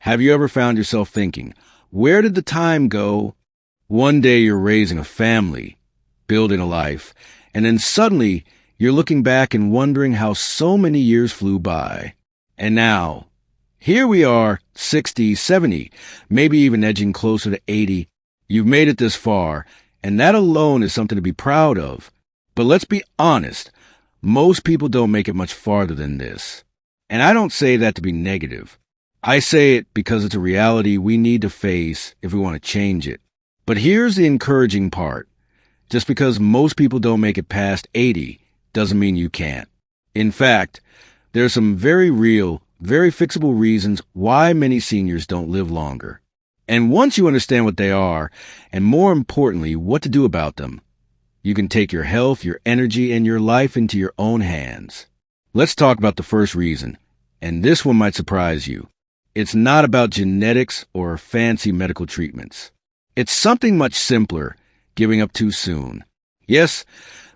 Have you ever found yourself thinking, where did the time go? One day you're raising a family, building a life, and then suddenly you're looking back and wondering how so many years flew by. And now, here we are, 60, 70, maybe even edging closer to 80. You've made it this far, and that alone is something to be proud of. But let's be honest, most people don't make it much farther than this. And I don't say that to be negative. I say it because it's a reality we need to face if we want to change it. But here's the encouraging part. Just because most people don't make it past 80 doesn't mean you can't. In fact, there are some very real, very fixable reasons why many seniors don't live longer. And once you understand what they are, and more importantly, what to do about them, you can take your health, your energy, and your life into your own hands. Let's talk about the first reason, and this one might surprise you. It's not about genetics or fancy medical treatments. It's something much simpler, giving up too soon. Yes,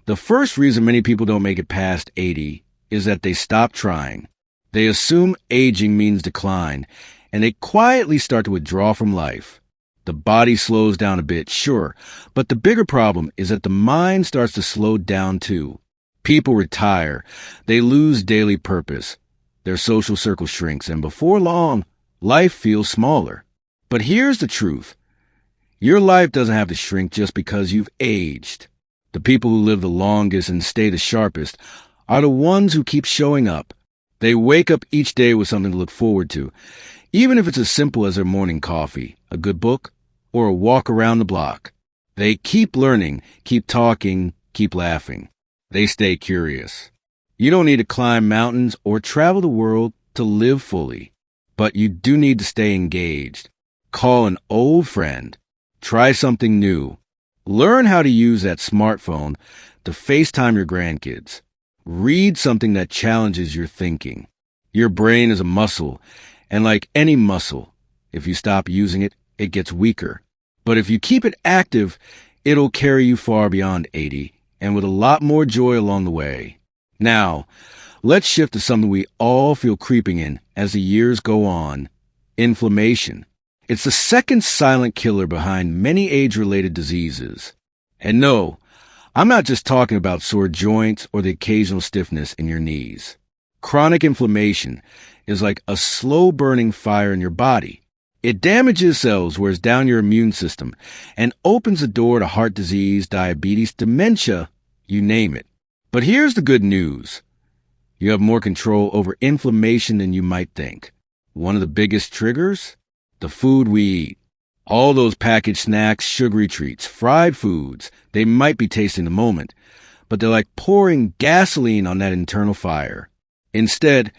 the first reason many people don't make it past 80 is that they stop trying. They assume aging means decline, and they quietly start to withdraw from life. The body slows down a bit, sure, but the bigger problem is that the mind starts to slow down too. People retire, they lose daily purpose, their social circle shrinks, and before long, life feels smaller. But here's the truth. Your life doesn't have to shrink just because you've aged. The people who live the longest and stay the sharpest are the ones who keep showing up. They wake up each day with something to look forward to, even if it's as simple as their morning coffee, a good book, or a walk around the block. They keep learning, keep talking, keep laughing. They stay curious. You don't need to climb mountains or travel the world to live fully, but you do need to stay engaged. Call an old friend. Try something new. Learn how to use that smartphone to FaceTime your grandkids. Read something that challenges your thinking. Your brain is a muscle, and like any muscle, if you stop using it, it gets weaker. But if you keep it active, it'll carry you far beyond 80, and with a lot more joy along the way. Now, let's shift to something we all feel creeping in as the years go on: inflammation. It's the second silent killer behind many age-related diseases. And no, I'm not just talking about sore joints or the occasional stiffness in your knees. Chronic inflammation is like a slow-burning fire in your body. It damages cells, wears down your immune system, and opens the door to heart disease, diabetes, dementia, you name it. But here's the good news. You have more control over inflammation than you might think. One of the biggest triggers? The food we eat. All those packaged snacks, sugary treats, fried foods, they might be tasty in the moment, but they're like pouring gasoline on that internal fire. Instead,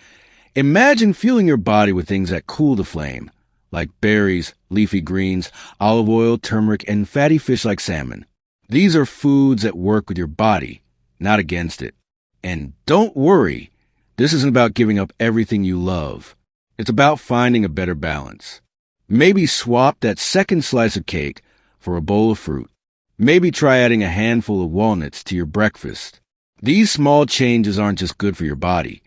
imagine fueling your body with things that cool the flame, like berries, leafy greens, olive oil, turmeric, and fatty fish like salmon. These are foods that work with your body, not against it. And don't worry, this isn't about giving up everything you love. It's about finding a better balance. Maybe swap that second slice of cake for a bowl of fruit. Maybe try adding a handful of walnuts to your breakfast. These small changes aren't just good for your body.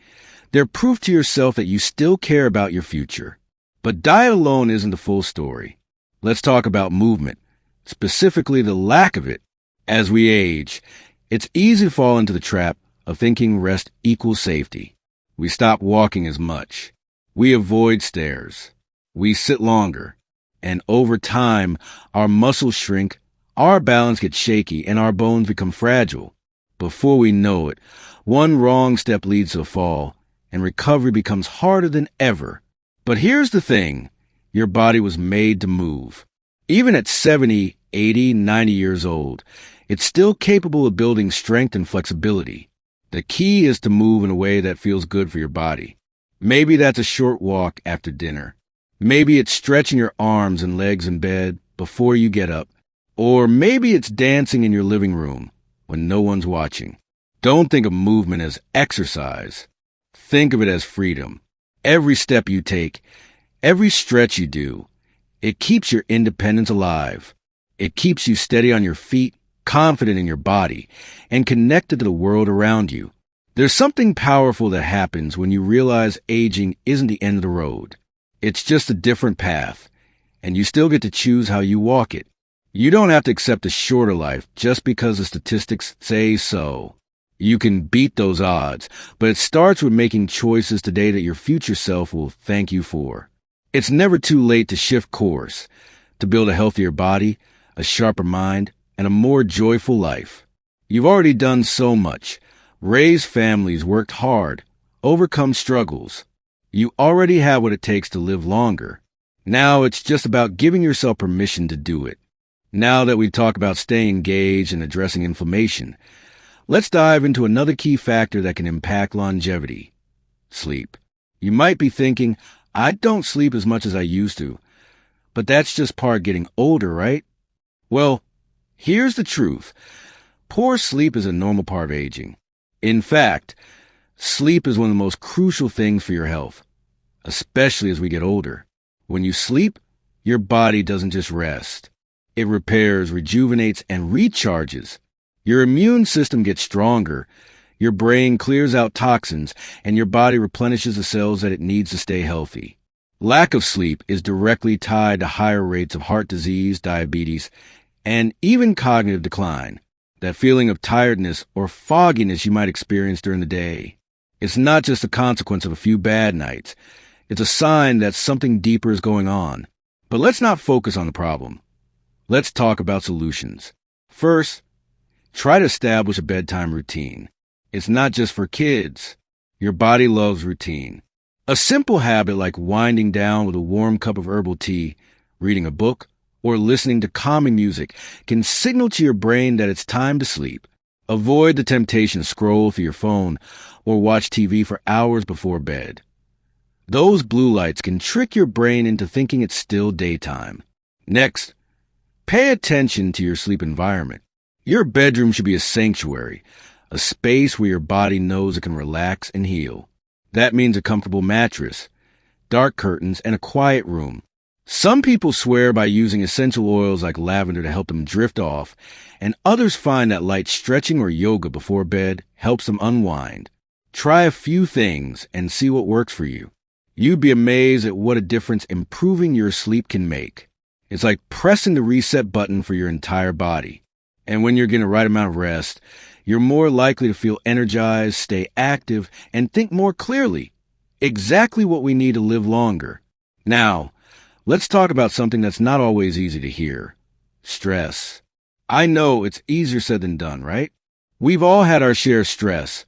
They're proof to yourself that you still care about your future. But diet alone isn't the full story. Let's talk about movement, specifically the lack of it. As we age, it's easy to fall into the trap of thinking rest equals safety. We stop walking as much. We avoid stairs. We sit longer. And over time, our muscles shrink, our balance gets shaky, and our bones become fragile. Before we know it, one wrong step leads to a fall, and recovery becomes harder than ever. But here's the thing. Your body was made to move. Even at 70, 80, 90 years old, it's still capable of building strength and flexibility. The key is to move in a way that feels good for your body. Maybe that's a short walk after dinner. Maybe it's stretching your arms and legs in bed before you get up. Or maybe it's dancing in your living room when no one's watching. Don't think of movement as exercise. Think of it as freedom. Every step you take, every stretch you do, it keeps your independence alive. It keeps you steady on your feet, confident in your body, and connected to the world around you. There's something powerful that happens when you realize aging isn't the end of the road. It's just a different path, and you still get to choose how you walk it. You don't have to accept a shorter life just because the statistics say so. You can beat those odds, but it starts with making choices today that your future self will thank you for. It's never too late to shift course, to build a healthier body, a sharper mind, and a more joyful life. You've already done so much. Raised families, worked hard, overcome struggles. You already have what it takes to live longer. Now it's just about giving yourself permission to do it. Now that we've talked about staying engaged and addressing inflammation, let's dive into another key factor that can impact longevity: sleep. You might be thinking, I don't sleep as much as I used to, but that's just part getting older, right? Well, here's the truth. Poor sleep is a normal part of aging. In fact, sleep is one of the most crucial things for your health, especially as we get older. When you sleep, your body doesn't just rest. It repairs, rejuvenates, and recharges. Your immune system gets stronger, your brain clears out toxins, and your body replenishes the cells that it needs to stay healthy. Lack of sleep is directly tied to higher rates of heart disease, diabetes, and even cognitive decline. That feeling of tiredness or fogginess you might experience during the day. It's not just a consequence of a few bad nights. It's a sign that something deeper is going on. But let's not focus on the problem. Let's talk about solutions. First, try to establish a bedtime routine. It's not just for kids. Your body loves routine. A simple habit like winding down with a warm cup of herbal tea, reading a book, or listening to calming music can signal to your brain that it's time to sleep. Avoid the temptation to scroll through your phone or watch TV for hours before bed. Those blue lights can trick your brain into thinking it's still daytime. Next, pay attention to your sleep environment. Your bedroom should be a sanctuary, a space where your body knows it can relax and heal. That means a comfortable mattress, dark curtains, and a quiet room. Some people swear by using essential oils like lavender to help them drift off, and others find that light stretching or yoga before bed helps them unwind. Try a few things and see what works for you. You'd be amazed at what a difference improving your sleep can make. It's like pressing the reset button for your entire body. And when you're getting the right amount of rest, you're more likely to feel energized, stay active, and think more clearly. Exactly what we need to live longer. Now, let's talk about something that's not always easy to hear: stress. I know it's easier said than done, right? We've all had our share of stress,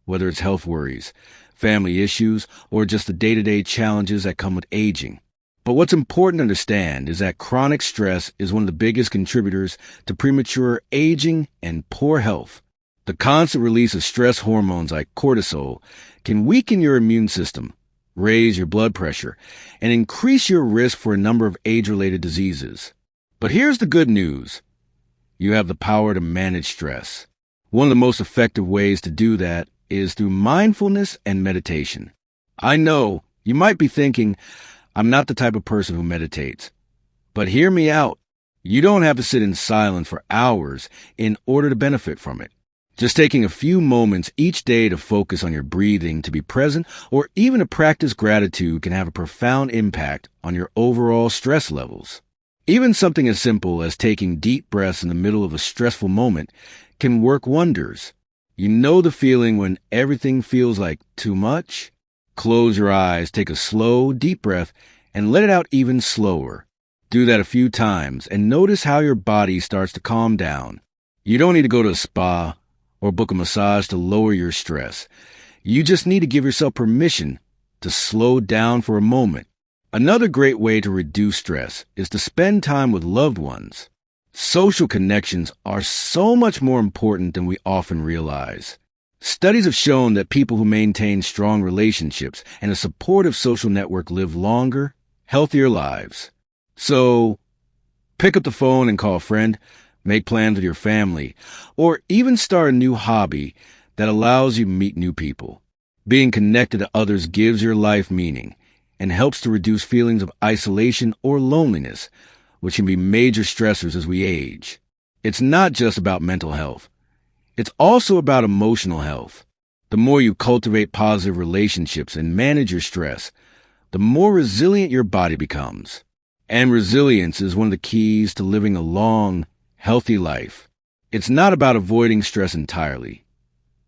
whether it's health worries, family issues, or just the day-to-day challenges that come with aging. But what's important to understand is that chronic stress is one of the biggest contributors to premature aging and poor health. The constant release of stress hormones like cortisol can weaken your immune system, raise your blood pressure, and increase your risk for a number of age-related diseases. But here's the good news. You have the power to manage stress. One of the most effective ways to do that is through mindfulness and meditation. I know you might be thinking, I'm not the type of person who meditates. But hear me out. You don't have to sit in silence for hours in order to benefit from it. Just taking a few moments each day to focus on your breathing, to be present, or even to practice gratitude can have a profound impact on your overall stress levels. Even something as simple as taking deep breaths in the middle of a stressful moment can work wonders. You know the feeling when everything feels like too much? Close your eyes, take a slow, deep breath, and let it out even slower. Do that a few times and notice how your body starts to calm down. You don't need to go to a spa or book a massage to lower your stress. You just need to give yourself permission to slow down for a moment. Another great way to reduce stress is to spend time with loved ones. Social connections are so much more important than we often realize. Studies have shown that people who maintain strong relationships and a supportive social network live longer, healthier lives. So, pick up the phone and call a friend, make plans with your family, or even start a new hobby that allows you to meet new people. Being connected to others gives your life meaning and helps to reduce feelings of isolation or loneliness, which can be major stressors as we age. It's not just about mental health. It's also about emotional health. The more you cultivate positive relationships and manage your stress, the more resilient your body becomes. And resilience is one of the keys to living a long, healthy life. It's not about avoiding stress entirely.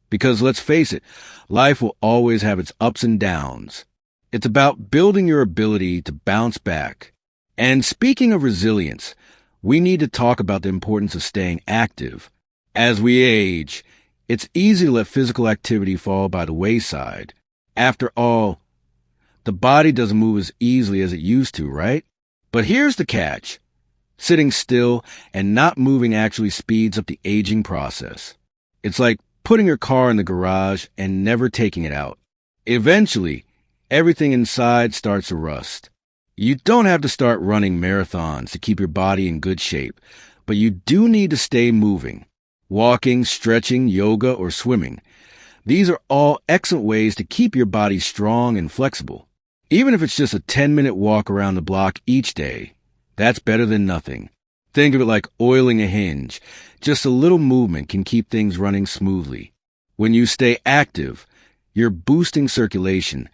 Because let's face it, life will always have its ups and downs. It's about building your ability to bounce back. And speaking of resilience, we need to talk about the importance of staying active. As we age, it's easy to let physical activity fall by the wayside. After all, the body doesn't move as easily as it used to, right? But here's the catch. Sitting still and not moving actually speeds up the aging process. It's like putting your car in the garage and never taking it out. Eventually, everything inside starts to rust. You don't have to start running marathons to keep your body in good shape, but you do need to stay moving. Walking, stretching, yoga, or swimming. These are all excellent ways to keep your body strong and flexible. Even if it's just a 10-minute walk around the block each day, that's better than nothing. Think of it like oiling a hinge. Just a little movement can keep things running smoothly. When you stay active, you're boosting circulation,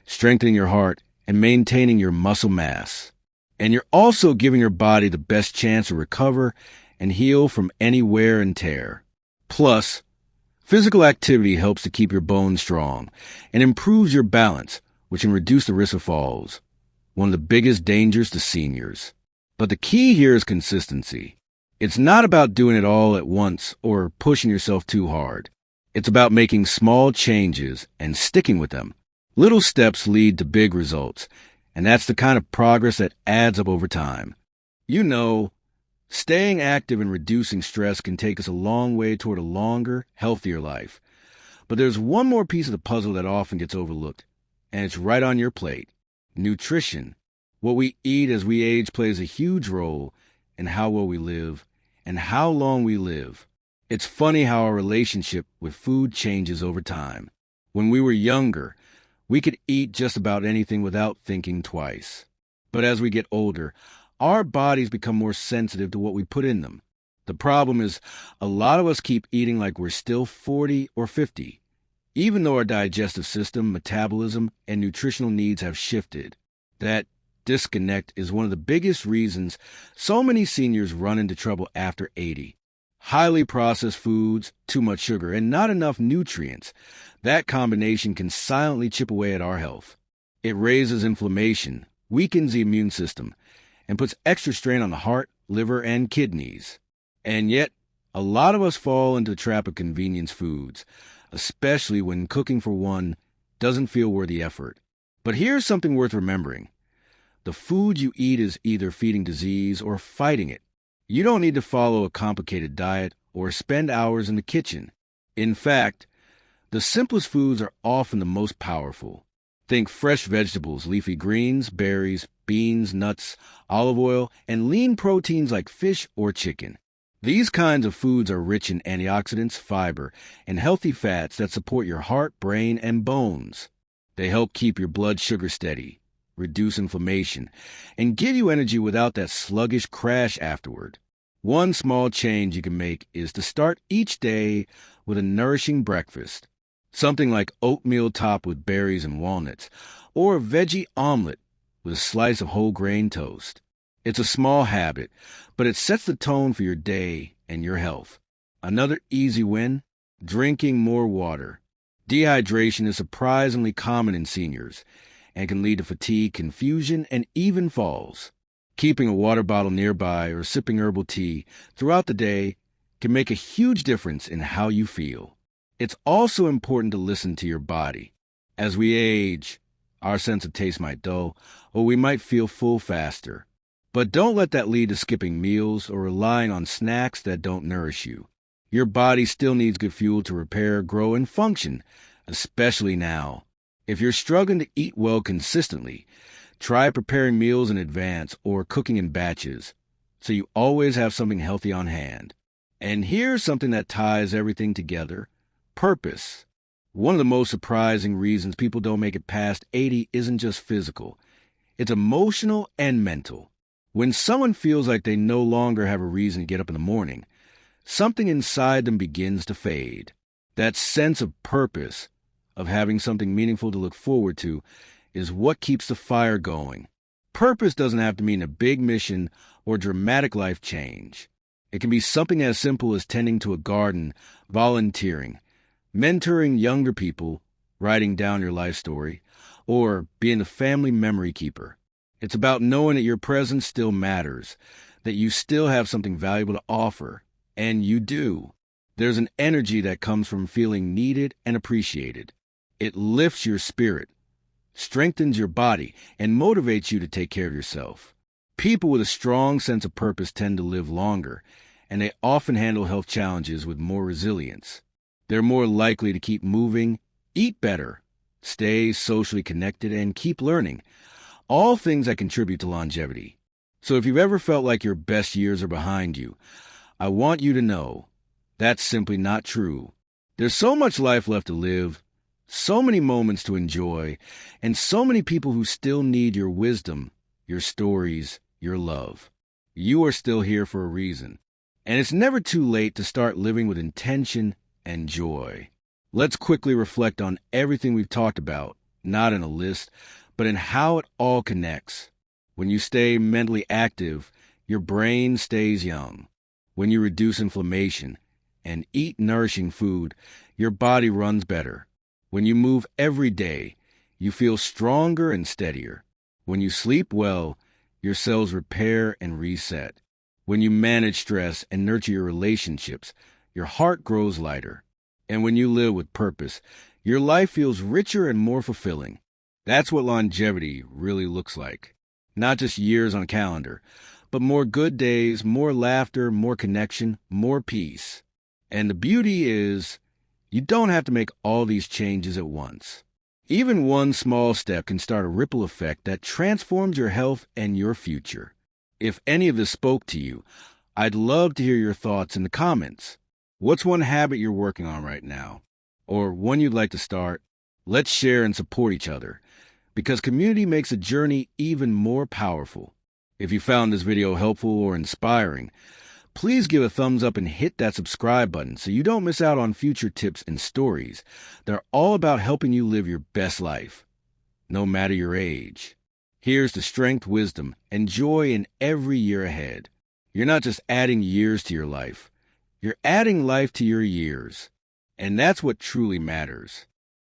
strengthening your heart, and maintaining your muscle mass. And you're also giving your body the best chance to recover and heal from any wear and tear. Plus, physical activity helps to keep your bones strong and improves your balance, which can reduce the risk of falls, one of the biggest dangers to seniors. But the key here is consistency. It's not about doing it all at once or pushing yourself too hard. It's about making small changes and sticking with them. Little steps lead to big results, and that's the kind of progress that adds up over time. You know, staying active and reducing stress can take us a long way toward a longer, healthier life. But there's one more piece of the puzzle that often gets overlooked, and it's right on your plate. Nutrition. What we eat as we age plays a huge role in how well we live and how long we live. It's funny how our relationship with food changes over time. When we were younger, we could eat just about anything without thinking twice. But as we get older, our bodies become more sensitive to what we put in them. The problem is, a lot of us keep eating like we're still 40 or 50, even though our digestive system, metabolism, and nutritional needs have shifted. That disconnect is one of the biggest reasons so many seniors run into trouble after 80. Highly processed foods, too much sugar, and not enough nutrients. That combination can silently chip away at our health. It raises inflammation, weakens the immune system, and puts extra strain on the heart, liver, and kidneys. And yet, a lot of us fall into the trap of convenience foods, especially when cooking for one doesn't feel worth the effort. But here's something worth remembering. The food you eat is either feeding disease or fighting it. You don't need to follow a complicated diet or spend hours in the kitchen. In fact, the simplest foods are often the most powerful. Think fresh vegetables, leafy greens, berries, beans, nuts, olive oil, and lean proteins like fish or chicken. These kinds of foods are rich in antioxidants, fiber, and healthy fats that support your heart, brain, and bones. They help keep your blood sugar steady, reduce inflammation, and give you energy without that sluggish crash afterward. One small change you can make is to start each day with a nourishing breakfast. Something like oatmeal topped with berries and walnuts, or a veggie omelet with a slice of whole grain toast. It's a small habit, but it sets the tone for your day and your health. Another easy win, drinking more water. Dehydration is surprisingly common in seniors and can lead to fatigue, confusion, and even falls. Keeping a water bottle nearby or sipping herbal tea throughout the day can make a huge difference in how you feel. It's also important to listen to your body. As we age, our sense of taste might dull, or we might feel full faster. But don't let that lead to skipping meals or relying on snacks that don't nourish you. Your body still needs good fuel to repair, grow, and function, especially now. If you're struggling to eat well consistently, try preparing meals in advance or cooking in batches, so you always have something healthy on hand. And here's something that ties everything together: purpose. One of the most surprising reasons people don't make it past 80 isn't just physical. It's emotional and mental. When someone feels like they no longer have a reason to get up in the morning, something inside them begins to fade. That sense of purpose, of having something meaningful to look forward to, is what keeps the fire going. Purpose doesn't have to mean a big mission or dramatic life change. It can be something as simple as tending to a garden, volunteering, mentoring younger people, writing down your life story, or being a family memory keeper. It's about knowing that your presence still matters, that you still have something valuable to offer, and you do. There's an energy that comes from feeling needed and appreciated. It lifts your spirit, strengthens your body, and motivates you to take care of yourself. People with a strong sense of purpose tend to live longer, and they often handle health challenges with more resilience. They're more likely to keep moving, eat better, stay socially connected, and keep learning, all things that contribute to longevity. So if you've ever felt like your best years are behind you, I want you to know that's simply not true. There's so much life left to live, so many moments to enjoy, and so many people who still need your wisdom, your stories, your love. You are still here for a reason. And it's never too late to start living with intention and joy. Let's quickly reflect on everything we've talked about, not in a list, but in how it all connects. When you stay mentally active, your brain stays young. When you reduce inflammation and eat nourishing food, your body runs better. When you move every day, you feel stronger and steadier. When you sleep well, your cells repair and reset. When you manage stress and nurture your relationships, your heart grows lighter. And when you live with purpose, your life feels richer and more fulfilling. That's what longevity really looks like. Not just years on a calendar, but more good days, more laughter, more connection, more peace. And the beauty is, you don't have to make all these changes at once. Even one small step can start a ripple effect that transforms your health and your future. If any of this spoke to you, I'd love to hear your thoughts in the comments. What's one habit you're working on right now? Or one you'd like to start? Let's share and support each other, because community makes a journey even more powerful. If you found this video helpful or inspiring, please give a thumbs up and hit that subscribe button so you don't miss out on future tips and stories. They're all about helping you live your best life, no matter your age. Here's to strength, wisdom, and joy in every year ahead. You're not just adding years to your life. You're adding life to your years. And that's what truly matters.